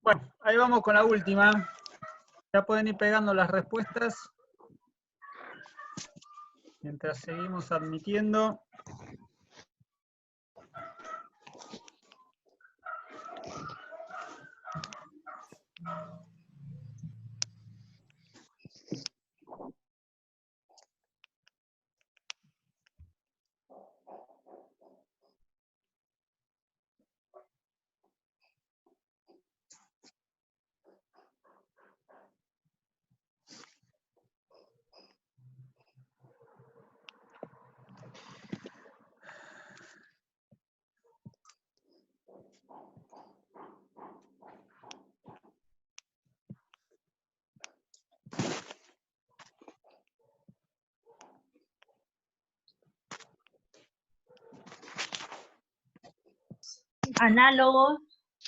Bueno, ahí vamos con la última. Ya pueden ir pegando las respuestas. Mientras seguimos admitiendo. Análogos.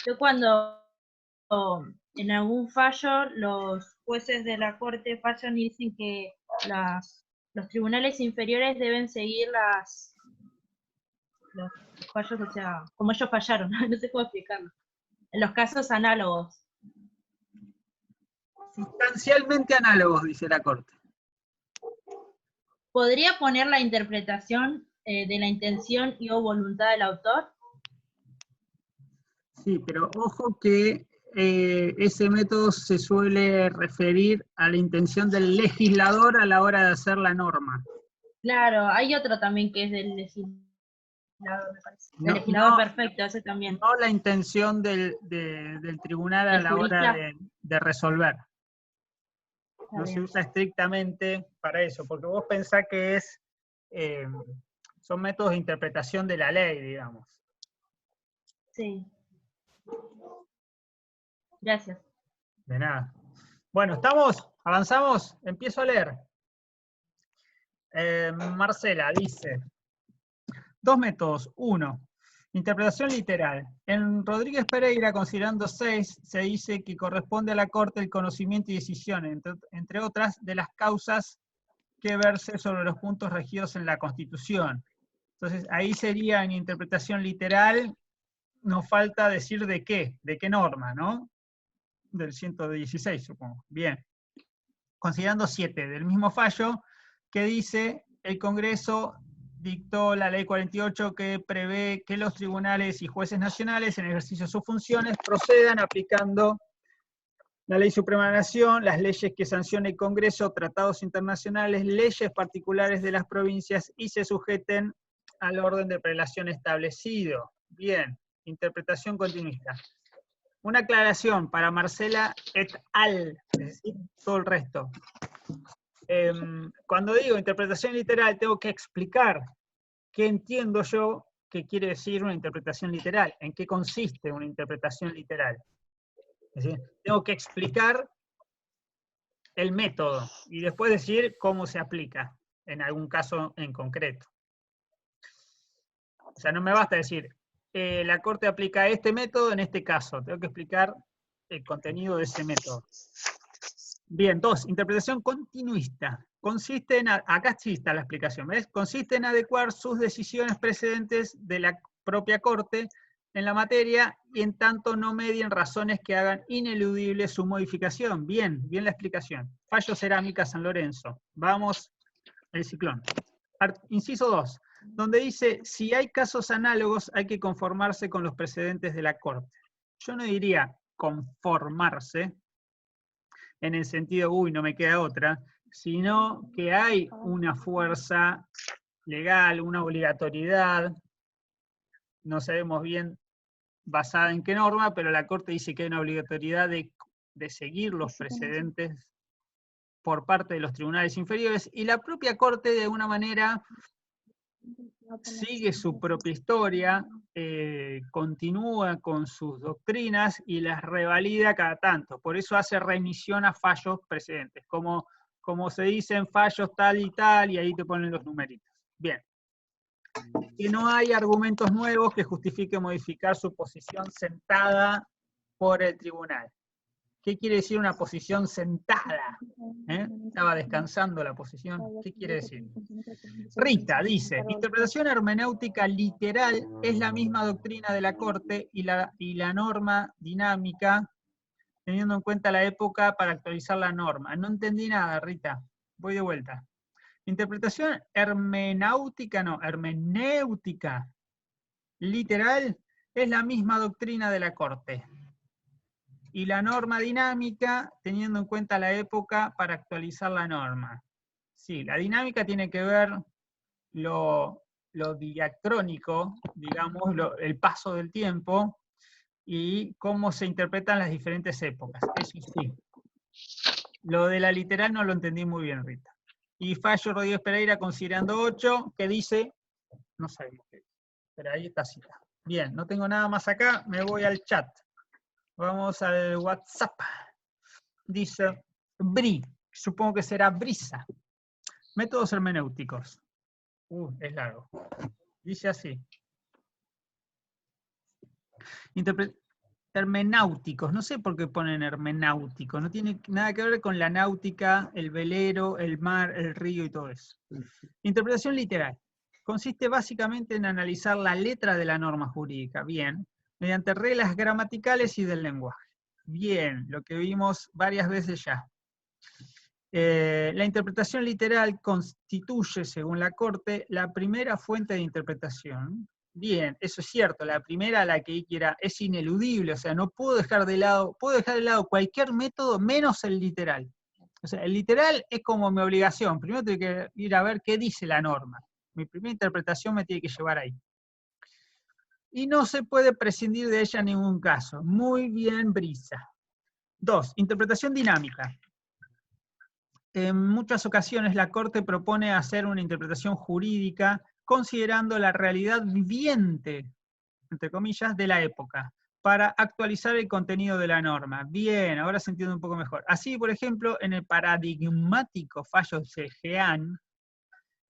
Yo cuando en algún fallo los jueces de la corte fallan y dicen que los tribunales inferiores deben seguir los fallos, o sea, como ellos fallaron, no sé cómo explicarlo. En los casos análogos. Sustancialmente análogos, dice la Corte. ¿Podría poner la interpretación de la intención y o voluntad del autor? Sí, pero ojo que ese método se suele referir a la intención del legislador a la hora de hacer la norma. Claro, hay otro también que es del legislador, me parece. Del No, legislador perfecto, ese también. no la intención del tribunal a El la hora jurista. de resolver. Está No se bien. usa estrictamente para eso, porque vos pensás que son métodos de interpretación de la ley, digamos. Sí. Gracias. De nada. Bueno, ¿estamos? ¿Avanzamos? Empiezo a leer. Marcela dice, 2 métodos. 1, interpretación literal. En Rodríguez Pereira, considerando 6, se dice que corresponde a la Corte el conocimiento y decisión, entre otras, de las causas que verse sobre los puntos regidos en la Constitución. Entonces, ahí sería en interpretación literal, nos falta decir de qué norma, ¿no? Del 116, supongo. Bien. Considerando 7, del mismo fallo, que dice, el Congreso dictó la ley 48 que prevé que los tribunales y jueces nacionales, en ejercicio de sus funciones, procedan aplicando la Ley Suprema de la Nación, las leyes que sancione el Congreso, tratados internacionales, leyes particulares de las provincias y se sujeten al orden de prelación establecido. Bien, interpretación continuista. Una aclaración para Marcela et al, es decir, todo el resto. Cuando digo interpretación literal, tengo que explicar qué entiendo yo que quiere decir una interpretación literal, en qué consiste una interpretación literal. Es decir, tengo que explicar el método y después decir cómo se aplica en algún caso en concreto. O sea, no me basta decir, la Corte aplica este método en este caso, tengo que explicar el contenido de ese método. Bien, 2, interpretación continuista. Consiste en, acá sí está la explicación, ¿ves? Consiste en adecuar sus decisiones precedentes de la propia Corte en la materia y en tanto no medien razones que hagan ineludible su modificación. Bien, bien la explicación. Fallo Cerámica San Lorenzo. Vamos, el ciclón. Inciso 2, donde dice, si hay casos análogos hay que conformarse con los precedentes de la Corte. Yo no diría conformarse, en el sentido, uy, no me queda otra, sino que hay una fuerza legal, una obligatoriedad, no sabemos bien basada en qué norma, pero la Corte dice que hay una obligatoriedad de seguir los precedentes por parte de los tribunales inferiores, y la propia Corte de alguna manera sigue su propia historia, continúa con sus doctrinas y las revalida cada tanto. Por eso hace remisión a fallos precedentes, como se dicen fallos tal y ahí te ponen los numeritos. Bien. Que no hay argumentos nuevos que justifiquen modificar su posición sentada por el tribunal. ¿Qué quiere decir una posición sentada? Estaba descansando la posición. ¿Qué quiere decir? Rita dice, interpretación hermenéutica literal es la misma doctrina de la Corte y la norma dinámica teniendo en cuenta la época para actualizar la norma. No entendí nada, Rita. Voy de vuelta. Interpretación hermenéutica literal es la misma doctrina de la Corte. Y la norma dinámica, teniendo en cuenta la época para actualizar la norma. Sí, la dinámica tiene que ver lo diacrónico, digamos, el paso del tiempo, y cómo se interpretan las diferentes épocas. Eso sí. Lo de la literal no lo entendí muy bien, Rita. Y Fallo Rodríguez Pereira, considerando 8, que dice, no sabemos qué dice, pero ahí está cita. Bien, no tengo nada más acá, me voy al chat. Vamos al WhatsApp. Dice, BRI, supongo que será brisa. Métodos hermenéuticos. Es largo. Dice así. Hermenáuticos, no sé por qué ponen hermenáuticos, no tiene nada que ver con la náutica, el velero, el mar, el río y todo eso. Interpretación literal. Consiste básicamente en analizar la letra de la norma jurídica, bien, mediante reglas gramaticales y del lenguaje. Bien, lo que vimos varias veces ya. La interpretación literal constituye, según la Corte, la primera fuente de interpretación. Bien, eso es cierto, la primera, la que quiera, es ineludible, o sea, no puedo dejar de lado cualquier método menos el literal. O sea, el literal es como mi obligación, primero tengo que ir a ver qué dice la norma. Mi primera interpretación me tiene que llevar ahí. Y no se puede prescindir de ella en ningún caso. Muy bien, Brisa. 2. Interpretación dinámica. En muchas ocasiones la Corte propone hacer una interpretación jurídica considerando la realidad viviente, entre comillas, de la época, para actualizar el contenido de la norma. Bien, ahora se entiende un poco mejor. Así, por ejemplo, en el paradigmático fallo Cegean,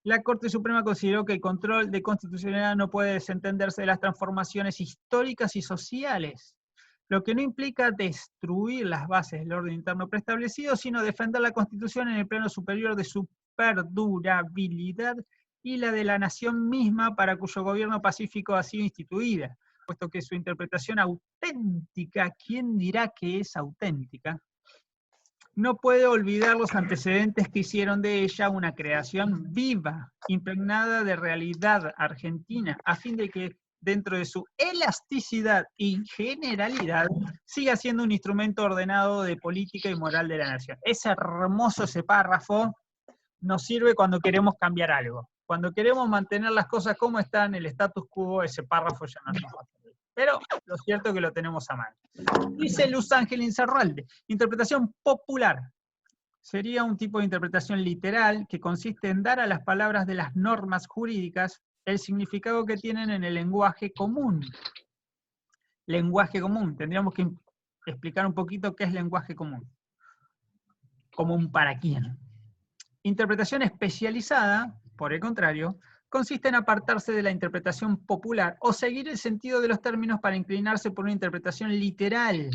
la Corte Suprema consideró que el control de constitucionalidad no puede desentenderse de las transformaciones históricas y sociales, lo que no implica destruir las bases del orden interno preestablecido, sino defender la Constitución en el plano superior de su perdurabilidad y la de la nación misma para cuyo gobierno pacífico ha sido instituida, puesto que su interpretación auténtica, ¿quién dirá que es auténtica?, no puede olvidar los antecedentes que hicieron de ella una creación viva, impregnada de realidad argentina, a fin de que dentro de su elasticidad y generalidad siga siendo un instrumento ordenado de política y moral de la nación. Es hermoso ese párrafo, nos sirve cuando queremos cambiar algo. Cuando queremos mantener las cosas como están, el status quo, ese párrafo ya no nos va a servir. Pero lo cierto es que lo tenemos a mano. Dice Luz Ángel Incerralde, interpretación popular. Sería un tipo de interpretación literal que consiste en dar a las palabras de las normas jurídicas el significado que tienen en el lenguaje común. Lenguaje común, tendríamos que explicar un poquito qué es lenguaje común. Común para quién. Interpretación especializada, por el contrario, consiste en apartarse de la interpretación popular o seguir el sentido de los términos para inclinarse por una interpretación literal,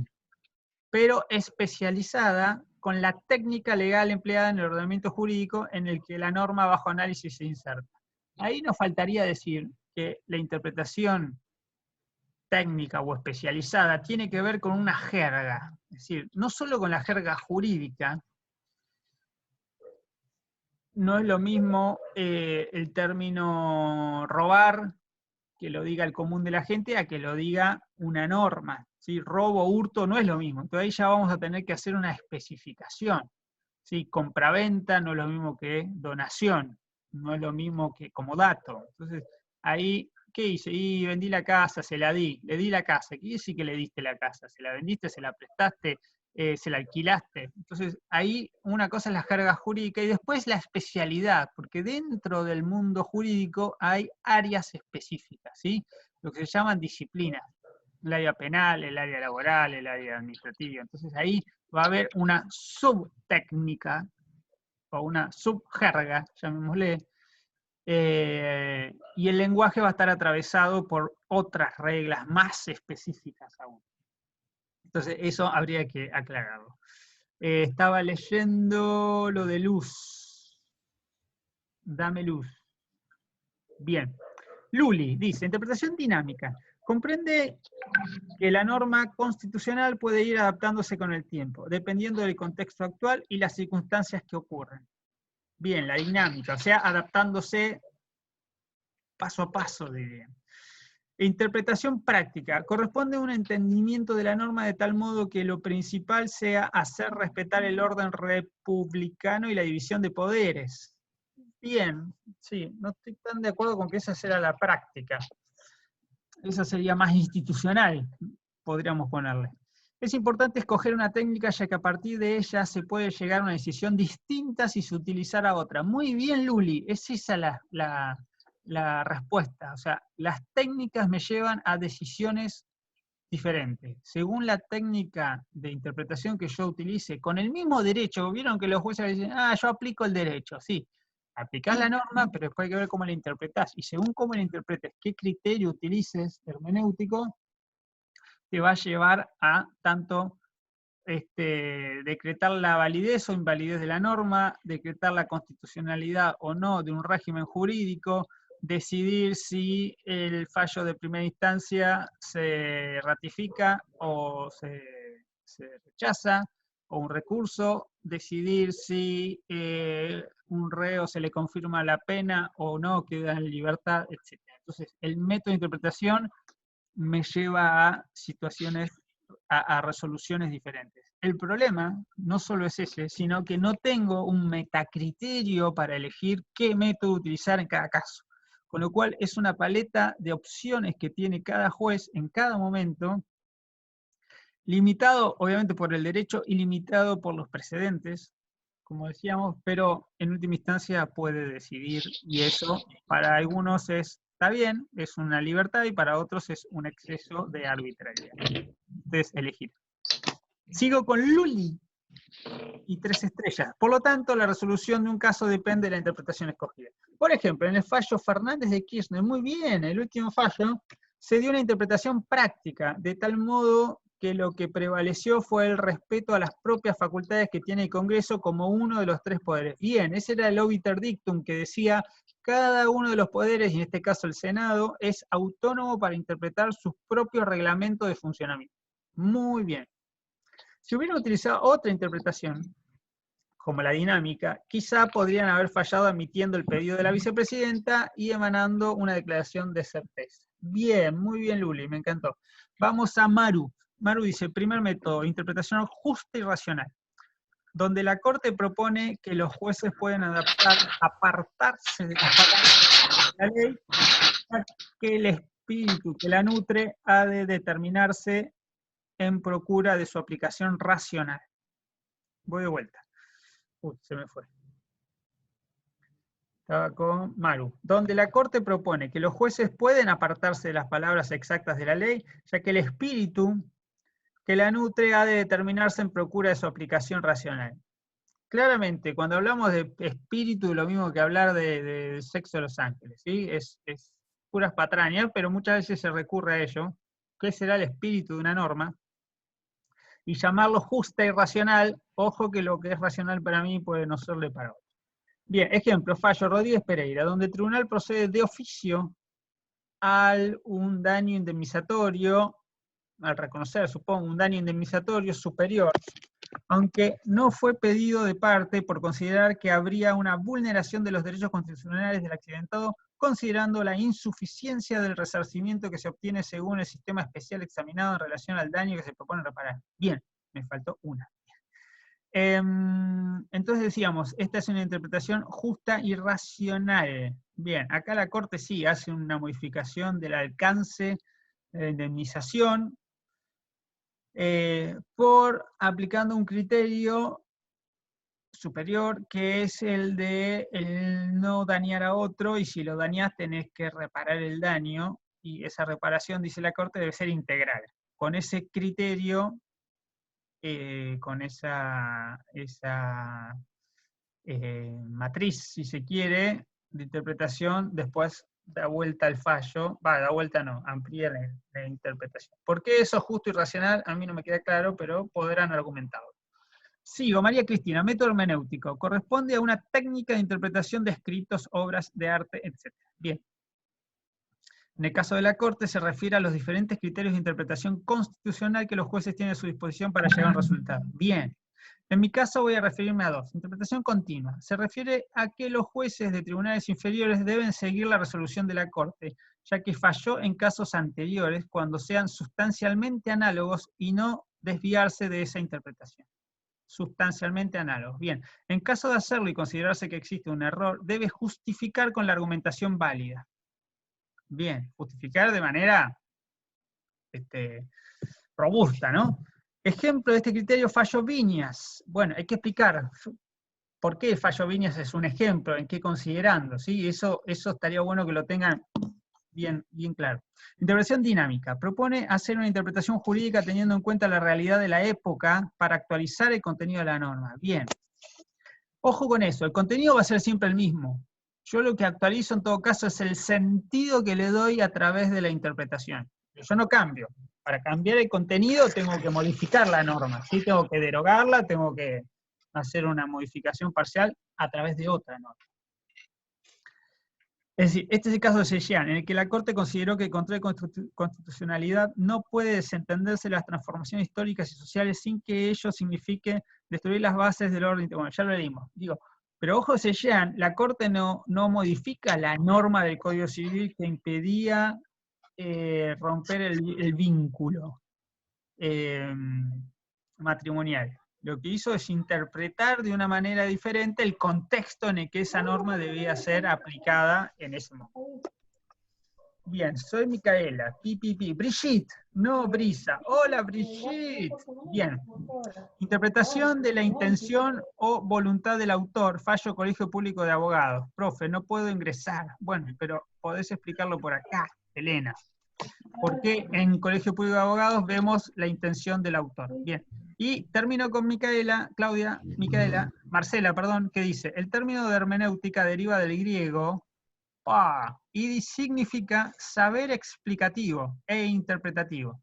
pero especializada con la técnica legal empleada en el ordenamiento jurídico en el que la norma bajo análisis se inserta. Ahí nos faltaría decir que la interpretación técnica o especializada tiene que ver con una jerga, es decir, no solo con la jerga jurídica. No es lo mismo el término robar, que lo diga el común de la gente, a que lo diga una norma. ¿Sí? Robo, hurto, no es lo mismo. Entonces ahí ya vamos a tener que hacer una especificación. ¿Sí? Compraventa no es lo mismo que donación, no es lo mismo que como dato. Entonces ahí, ¿qué hice? Y vendí la casa, se la di, le di la casa. ¿Qué decir que le diste la casa? ¿Se la vendiste, se la prestaste? Se la alquilaste. Entonces, ahí una cosa es la jerga jurídica y después la especialidad, porque dentro del mundo jurídico hay áreas específicas, ¿sí? Lo que se llaman disciplinas. El área penal, el área laboral, el área administrativa. Entonces, ahí va a haber una subtécnica o una subjerga, llamémosle, y el lenguaje va a estar atravesado por otras reglas más específicas aún. Entonces, eso habría que aclararlo. Estaba leyendo lo de luz. Dame luz. Bien. Luli dice, interpretación dinámica. Comprende que la norma constitucional puede ir adaptándose con el tiempo, dependiendo del contexto actual y las circunstancias que ocurren. Bien, la dinámica, o sea, adaptándose paso a paso, diría. Interpretación práctica. Corresponde a un entendimiento de la norma de tal modo que lo principal sea hacer respetar el orden republicano y la división de poderes. Bien, sí, no estoy tan de acuerdo con que esa sea la práctica. Esa sería más institucional, podríamos ponerle. Es importante escoger una técnica ya que a partir de ella se puede llegar a una decisión distinta si se utilizara otra. Muy bien, Luli, es esa la respuesta. O sea, las técnicas me llevan a decisiones diferentes. Según la técnica de interpretación que yo utilice, con el mismo derecho, vieron que los jueces dicen, yo aplico el derecho, sí. Aplicás la norma, pero después hay que ver cómo la interpretás. Y según cómo la interpretes, qué criterio utilices hermenéutico, te va a llevar a tanto decretar la validez o invalidez de la norma, decretar la constitucionalidad o no de un régimen jurídico, decidir si el fallo de primera instancia se ratifica o se rechaza, o un recurso, decidir si un reo se le confirma la pena o no, queda en libertad, etc. Entonces, el método de interpretación me lleva a situaciones, a resoluciones diferentes. El problema no solo es ese, sino que no tengo un metacriterio para elegir qué método utilizar en cada caso. Con lo cual es una paleta de opciones que tiene cada juez en cada momento, limitado obviamente por el derecho y limitado por los precedentes, como decíamos, pero en última instancia puede decidir, y eso para algunos está bien, es una libertad, y para otros es un exceso de arbitrariedad. Ustedes elegir. Sigo con Luli y 3 estrellas. Por lo tanto, la resolución de un caso depende de la interpretación escogida. Por ejemplo, en el fallo Fernández de Kirchner, muy bien, el último fallo, se dio una interpretación práctica, de tal modo que lo que prevaleció fue el respeto a las propias facultades que tiene el Congreso como uno de los 3 poderes. Bien, ese era el obiter dictum que decía, cada uno de los poderes, y en este caso el Senado, es autónomo para interpretar sus propios reglamentos de funcionamiento. Muy bien. Si hubieran utilizado otra interpretación, como la dinámica, quizá podrían haber fallado admitiendo el pedido de la vicepresidenta y emanando una declaración de certeza. Bien, muy bien, Luli, me encantó. Vamos a Maru. Maru dice, primer método, interpretación justa y racional, donde la Corte propone que los jueces pueden apartarse de las palabras de la ley, ya que el espíritu que la nutre ha de determinarse en procura de su aplicación racional. Voy de vuelta. Se me fue. Estaba con Maru. Donde la Corte propone que los jueces pueden apartarse de las palabras exactas de la ley, ya que el espíritu que la nutre ha de determinarse en procura de su aplicación racional. Claramente, cuando hablamos de espíritu, lo mismo que hablar de sexo de los ángeles, ¿sí? Es puras patrañas, pero muchas veces se recurre a ello. ¿Qué será el espíritu de una norma? Y llamarlo justa y racional, ojo que lo que es racional para mí puede no serle para otro. Bien, ejemplo, fallo Rodríguez Pereira, donde el tribunal procede de oficio un daño indemnizatorio, al reconocer, supongo, un daño indemnizatorio superior, aunque no fue pedido de parte por considerar que habría una vulneración de los derechos constitucionales del accidentado, considerando la insuficiencia del resarcimiento que se obtiene según el sistema especial examinado en relación al daño que se propone reparar. Bien, me faltó una. Entonces decíamos, esta es una interpretación justa y racional. Bien, acá la Corte sí hace una modificación del alcance de la indemnización por aplicando un criterio superior que es el de el no dañar a otro, y si lo dañás tenés que reparar el daño, y esa reparación, dice la Corte, debe ser integral. Con ese criterio, con esa matriz, si se quiere, de interpretación, después da vuelta al fallo, da vuelta no, amplía la interpretación. ¿Por qué eso es justo y racional? A mí no me queda claro, pero podrán argumentarlo. Sigo, María Cristina, método hermenéutico, corresponde a una técnica de interpretación de escritos, obras de arte, etc. Bien. En el caso de la Corte se refiere a los diferentes criterios de interpretación constitucional que los jueces tienen a su disposición para llegar a un resultado. Bien. En mi caso voy a referirme a dos. Interpretación continua. Se refiere a que los jueces de tribunales inferiores deben seguir la resolución de la Corte, ya que falló en casos anteriores cuando sean sustancialmente análogos y no desviarse de esa interpretación. Sustancialmente análogos. Bien, en caso de hacerlo y considerarse que existe un error, debe justificar con la argumentación válida. Bien, justificar de manera robusta, ¿no? Ejemplo de este criterio, fallo Viñas. Bueno, hay que explicar por qué el fallo Viñas es un ejemplo, en qué considerando, ¿sí? Eso estaría bueno que lo tengan bien claro. Interpretación dinámica. Propone hacer una interpretación jurídica teniendo en cuenta la realidad de la época para actualizar el contenido de la norma. Bien. Ojo con eso, el contenido va a ser siempre el mismo. Yo lo que actualizo en todo caso es el sentido que le doy a través de la interpretación. Yo no cambio. Para cambiar el contenido tengo que modificar la norma, ¿sí? Tengo que derogarla, tengo que hacer una modificación parcial a través de otra norma. Es decir, este es el caso de Sellan, en el que la Corte consideró que el control de constitucionalidad no puede desentenderse de las transformaciones históricas y sociales sin que ello signifique destruir las bases del orden. Bueno, ya lo leímos. Digo, pero ojo, Sellan, la Corte no modifica la norma del Código Civil que impedía romper el vínculo matrimonial. Lo que hizo es interpretar de una manera diferente el contexto en el que esa norma debía ser aplicada en ese momento. Bien, soy Micaela, Brigitte, no Brisa. Hola Brigitte. Bien. Interpretación de la intención o voluntad del autor, fallo Colegio Público de Abogados. Profe, no puedo ingresar. Bueno, pero podés explicarlo por acá, Elena. Porque en Colegio Público de Abogados vemos la intención del autor. Bien. Y termino con Marcela, que dice, el término de hermenéutica deriva del griego y significa saber explicativo e interpretativo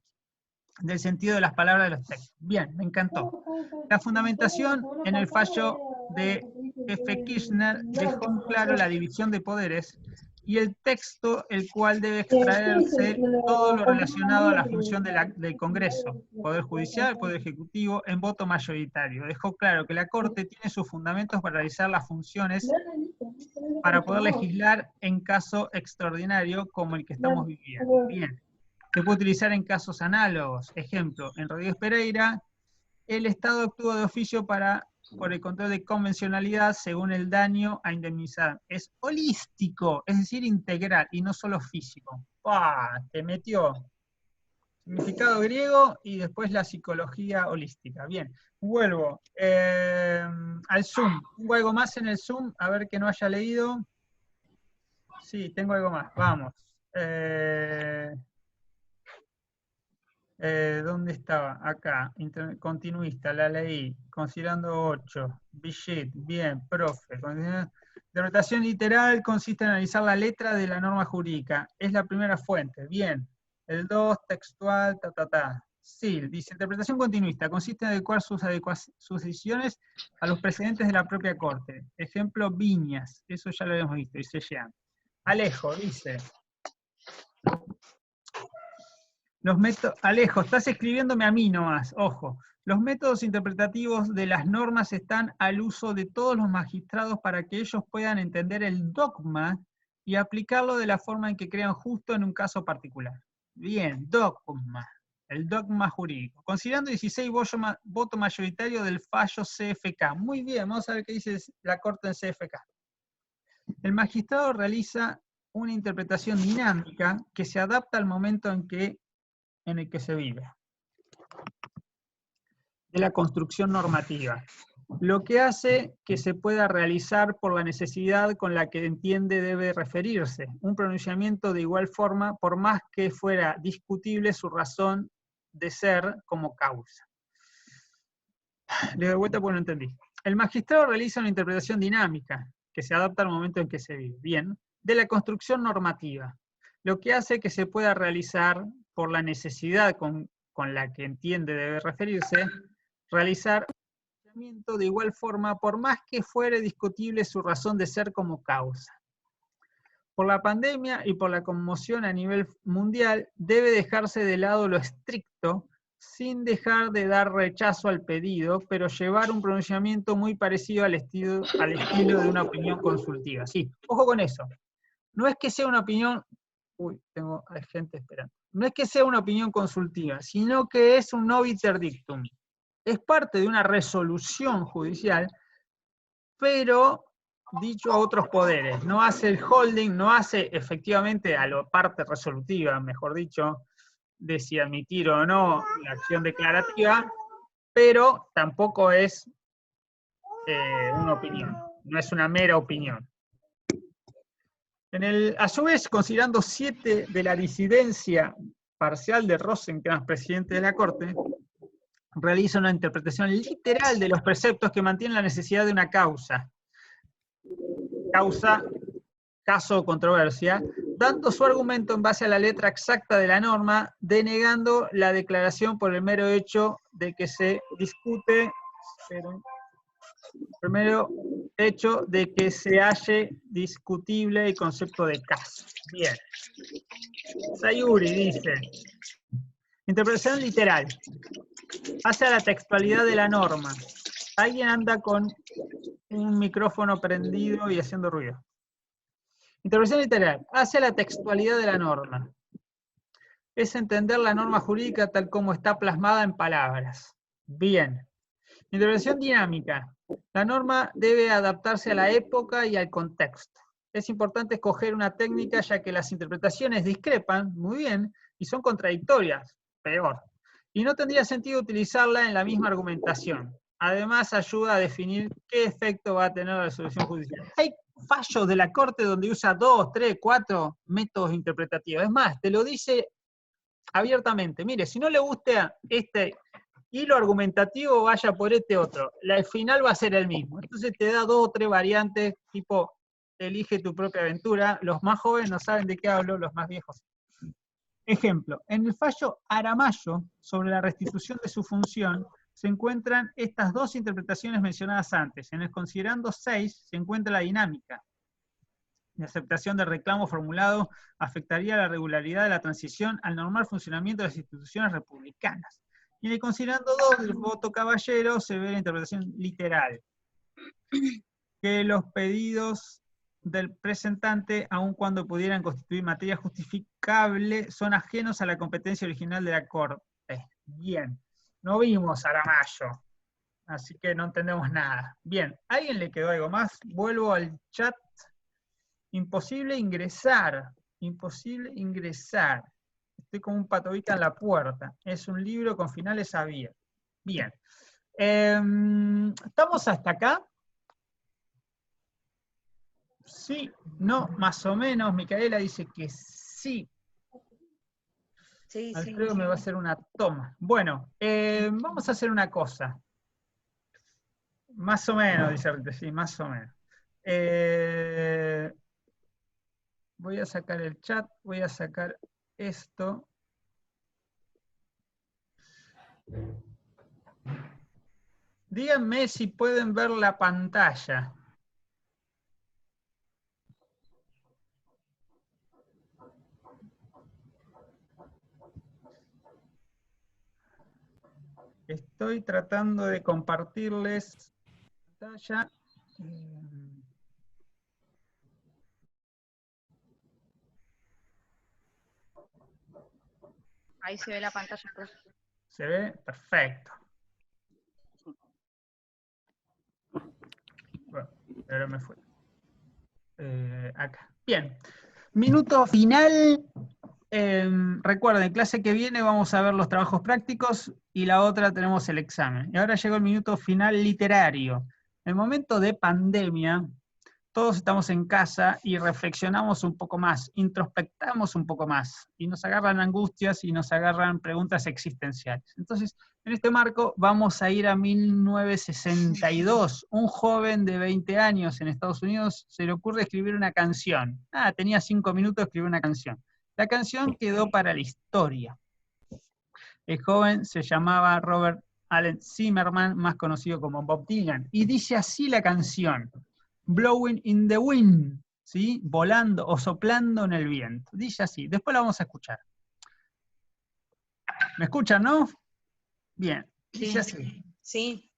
del sentido de las palabras de los textos. Bien, me encantó. La fundamentación en el fallo de F. Kirchner dejó en claro la división de poderes y el texto, el cual debe extraerse todo lo relacionado a la función del Congreso, Poder Judicial, Poder Ejecutivo, en voto mayoritario. Dejó claro que la Corte tiene sus fundamentos para realizar las funciones para poder legislar en caso extraordinario como el que estamos viviendo. Bien. Se puede utilizar en casos análogos. Ejemplo, en Rodríguez Pereira, el Estado actúa de oficio por el control de convencionalidad según el daño a indemnizar. Es holístico, es decir, integral, y no solo físico. Te metió significado griego y después la psicología holística. Bien, vuelvo al Zoom. ¿Tengo algo más en el Zoom? A ver que no haya leído. Sí, tengo algo más. Vamos. ¿Dónde estaba? Acá, continuista, la leí, considerando 8, Brigitte, bien, profe. Interpretación literal consiste en analizar la letra de la norma jurídica, es la primera fuente, bien. El 2, textual, Sí, dice, interpretación continuista, consiste en adecuar sus decisiones a los precedentes de la propia Corte. Ejemplo, Viñas, eso ya lo habíamos visto, dice Jean. Alejo, dice... Alejo, estás escribiéndome a mí nomás, ojo. Los métodos interpretativos de las normas están al uso de todos los magistrados para que ellos puedan entender el dogma y aplicarlo de la forma en que crean justo en un caso particular. Bien, dogma, el dogma jurídico. Considerando 16 voto mayoritario del fallo CFK. Muy bien, vamos a ver qué dice la Corte en CFK. El magistrado realiza una interpretación dinámica que se adapta al momento en el que se vive, de la construcción normativa, lo que hace que se pueda realizar por la necesidad con la que entiende debe referirse, un pronunciamiento de igual forma, por más que fuera discutible su razón de ser como causa. Le doy vuelta porque no entendí. El magistrado realiza una interpretación dinámica, que se adapta al momento en que se vive, bien, de la construcción normativa, lo que hace que se pueda realizar por la necesidad con la que entiende debe referirse, realizar un pronunciamiento de igual forma, por más que fuere discutible su razón de ser como causa. Por la pandemia y por la conmoción a nivel mundial, debe dejarse de lado lo estricto, sin dejar de dar rechazo al pedido, pero llevar un pronunciamiento muy parecido al estilo de una opinión consultiva. Sí, ojo con eso. No es que sea una opinión... Uy, hay gente esperando. No es que sea una opinión consultiva, sino que es un obiter dictum. Es parte de una resolución judicial, pero dicho a otros poderes. No hace el holding, no hace efectivamente a la parte resolutiva, mejor dicho, de si admitir o no la acción declarativa, pero tampoco es una opinión, no es una mera opinión. A su vez, considerando 7 de la disidencia parcial de Rosencrantz, presidente de la Corte, realiza una interpretación literal de los preceptos que mantienen la necesidad de una causa, caso o controversia, dando su argumento en base a la letra exacta de la norma, denegando la declaración por el mero hecho de que se discute, primero hecho de que se halle discutible el concepto de caso. Bien. Sayuri dice, interpretación literal, hace a la textualidad de la norma. Alguien anda con un micrófono prendido y haciendo ruido. Interpretación literal, hace a la textualidad de la norma. Es entender la norma jurídica tal como está plasmada en palabras. Bien. Interpretación dinámica. La norma debe adaptarse a la época y al contexto. Es importante escoger una técnica ya que las interpretaciones discrepan muy bien y son contradictorias, peor. Y no tendría sentido utilizarla en la misma argumentación. Además, ayuda a definir qué efecto va a tener la resolución judicial. Hay fallos de la Corte donde usa 2, 3, 4 métodos interpretativos. Es más, te lo dice abiertamente. Mire, si no le gusta este hilo argumentativo, vaya por este otro. El final va a ser el mismo. Entonces te da 2 o 3 variantes, tipo, elige tu propia aventura. Los más jóvenes no saben de qué hablo, los más viejos. Ejemplo, en el fallo Aramayo sobre la restitución de su función, se encuentran estas 2 interpretaciones mencionadas antes. En el considerando 6 se encuentra la dinámica. La aceptación del reclamo formulado afectaría la regularidad de la transición al normal funcionamiento de las instituciones republicanas. Y en el considerando 2 del voto caballero se ve la interpretación literal. Que los pedidos del presentante, aun cuando pudieran constituir materia justificable, son ajenos a la competencia original de la Corte. Bien, no vimos Aramayo, así que no entendemos nada. Bien, ¿a alguien le quedó algo más? Vuelvo al chat. Imposible ingresar, imposible ingresar. Estoy como un patobica en la puerta. Es un libro con finales abiertos. Bien. ¿Estamos hasta acá? Sí, no, más o menos. Micaela dice que sí. Sí, Alfredo sí. me va a hacer una toma. Bueno, vamos a hacer una cosa. Más o menos, dice Rita, sí, más o menos. Voy a sacar el chat, voy a sacar esto. Díganme si pueden ver la pantalla. Estoy tratando de compartirles la pantalla. Ahí se ve la pantalla, profe. ¿Se ve? Perfecto. Bueno, ahora me fue. Acá. Bien. Minuto final. Recuerden, clase que viene vamos a ver los trabajos prácticos y la otra tenemos el examen. Y ahora llegó el minuto final literario. En el momento de pandemia, todos estamos en casa y reflexionamos un poco más, introspectamos un poco más, y nos agarran angustias y nos agarran preguntas existenciales. Entonces, en este marco vamos a ir a 1962. Un joven de 20 años en Estados Unidos se le ocurre escribir una canción. Tenía 5 minutos, escribió una canción. La canción quedó para la historia. El joven se llamaba Robert Allen Zimmerman, más conocido como Bob Dylan, y dice así la canción: Blowing in the Wind. ¿sí? Volando o soplando en el viento. Dice así, después lo vamos a escuchar. ¿Me escuchan, no? Bien, dice así. Sí.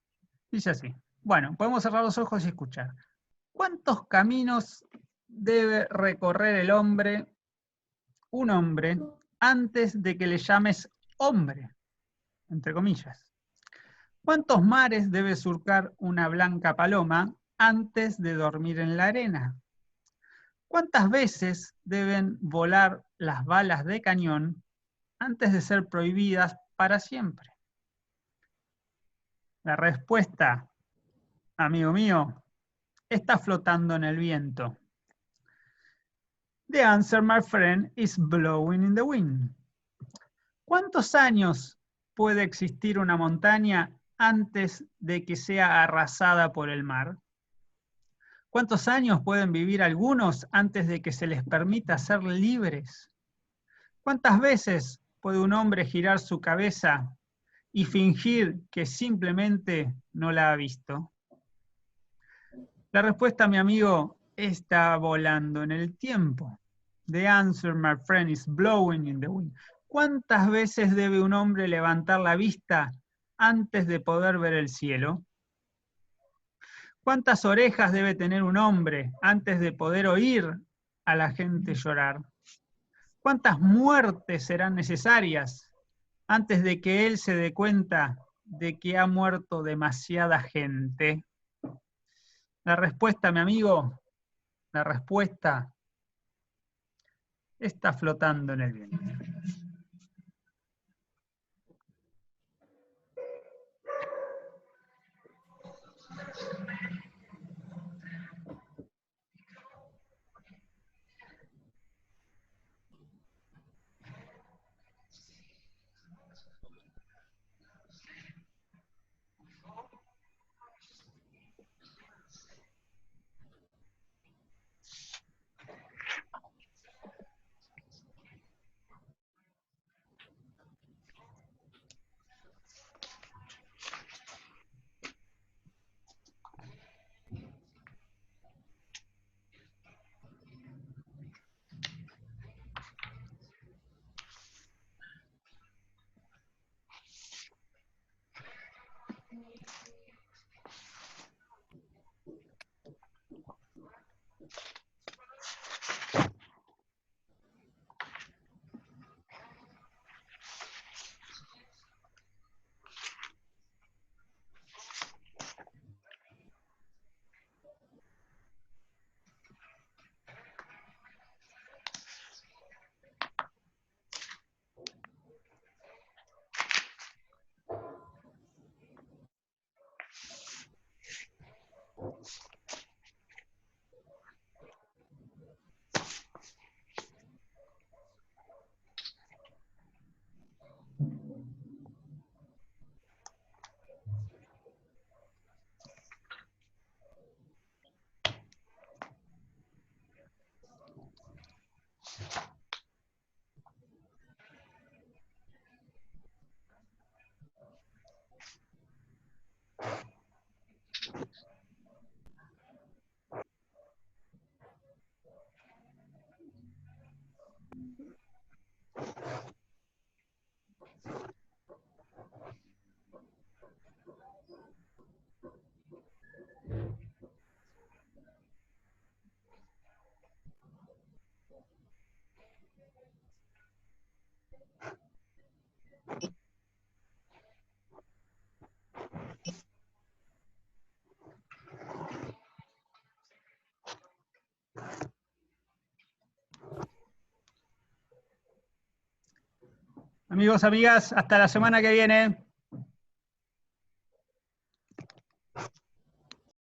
Dice así. Bueno, podemos cerrar los ojos y escuchar. ¿Cuántos caminos debe recorrer el hombre, un hombre, antes de que le llames hombre? Entre comillas. ¿Cuántos mares debe surcar una blanca paloma antes de dormir en la arena? ¿Cuántas veces deben volar las balas de cañón antes de ser prohibidas para siempre? La respuesta, amigo mío, está flotando en el viento. The answer, my friend, is blowing in the wind. ¿Cuántos años puede existir una montaña antes de que sea arrasada por el mar? ¿Cuántos años pueden vivir algunos antes de que se les permita ser libres? ¿Cuántas veces puede un hombre girar su cabeza y fingir que simplemente no la ha visto? La respuesta, mi amigo, está volando en el tiempo. The answer, my friend, is blowing in the wind. ¿Cuántas veces debe un hombre levantar la vista antes de poder ver el cielo? ¿Cuántas orejas debe tener un hombre antes de poder oír a la gente llorar? ¿Cuántas muertes serán necesarias antes de que él se dé cuenta de que ha muerto demasiada gente? La respuesta, mi amigo, la respuesta está flotando en el viento. Amigos, amigas, hasta la semana que viene.